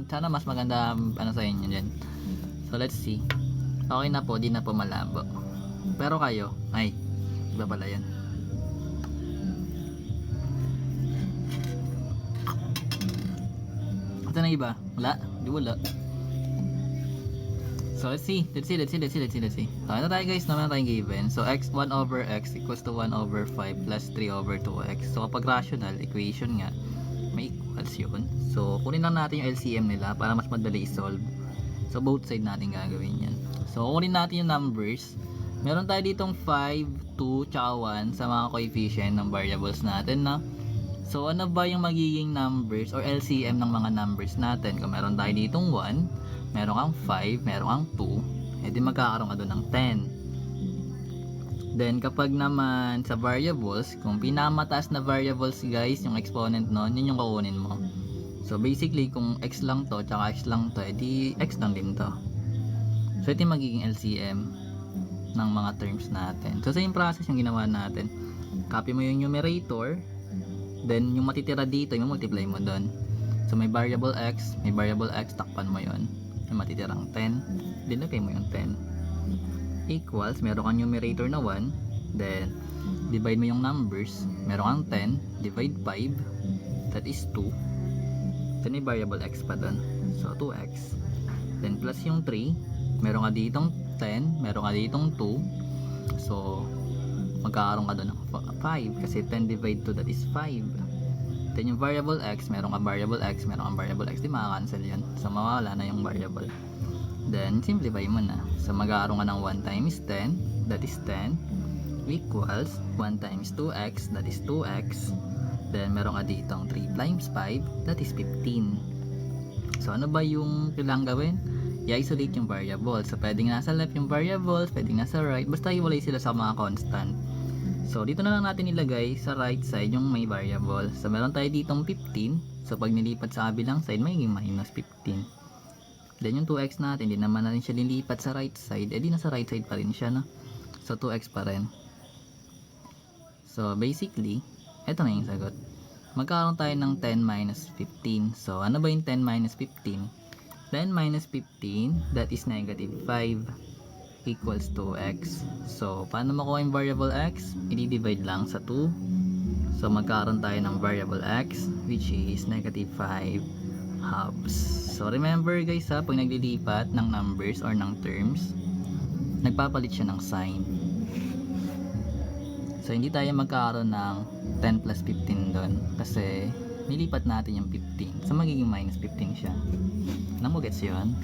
sana mas maganda ano sa inyo dyan. So let's see. Okay na po, di na po malabo. Pero kayo, ay, iba pala yan. Ito na iba? Wala? Di wala. So let's see. So ito tayo guys, naman tayong given. So x 1 over x equals to 1 over 5 plus 3 over 2x. So kapag rational equation nga, may equals yun. So kunin lang natin yung LCM nila para mas madali i-solve. So both side natin gagawin yan. So kunin natin yung numbers. Meron tayo ditong 5, 2, tsaka 1 sa mga coefficient ng variables natin na. So ano ba yung magiging numbers or LCM ng mga numbers natin? Kung meron tayo ditong 1, meron kang 5, meron kang 2, edi magkakaroon ka doon ng 10. Then kapag naman sa variables, kung pinamataas na variables guys, yung exponent nun, yun yung kukunin mo. So basically kung x lang to, tsaka x lang to, edi x lang din to. So ito yung magiging LCM ng mga terms natin. So same process yung ginawa natin. Copy mo yung numerator, then yung matitira dito, yung multiply mo doon. So may variable x, takpan mo yon. Yung matitirang 10, dinagay mo yung 10. Equals, meron kang numerator na 1, then divide mo yung numbers, meron kang 10, divide 5, that is 2. Then may variable x pa doon. So 2x. Then plus yung 3, meron ka ditong 10, meron ka ditong 2. So magkakaroon ka doon ng 5 kasi 10 divide 2, that is 5. Then yung variable x, meron ka variable x, meron kang variable x, di makakancel yan. So mawawala na yung variable. Then simplify mo na. So magkakaroon ka ng 1 times 10, that is 10, equals 1 times 2x, that is 2x. Then meron ka ditong 3 times 5, that is 15. So ano ba yung kailangan gawin? I-isolate yung variable. So pwedeng nasa left yung variables, pwedeng nasa right, basta iwalay sila sa mga constant. So dito na lang natin ilagay sa right side yung may variable. So meron tayo ditong 15. So pag nilipat sa kabilang side, magiging minus 15. Then yung 2x natin, hindi naman natin siya nilipat sa right side, edi nasa right side pa rin siya, no? So 2x pa rin. So basically, eto na yung sagot. Magkakaroon tayo ng 10 minus 15. So ano ba yung 10 minus 15? 10 minus 15, that is negative 5, equals 2x. So paano makuha yung variable x? I-divide lang sa 2. So magkakaroon tayo ng variable x, which is negative 5 halves. So remember guys ha, pag naglilipat ng numbers or ng terms, nagpapalit siya ng sign. So hindi tayo magkakaroon ng 10 plus 15 doon kasi nilipat natin yung 15. So magiging minus 15 siya. Alam mo, gets yun?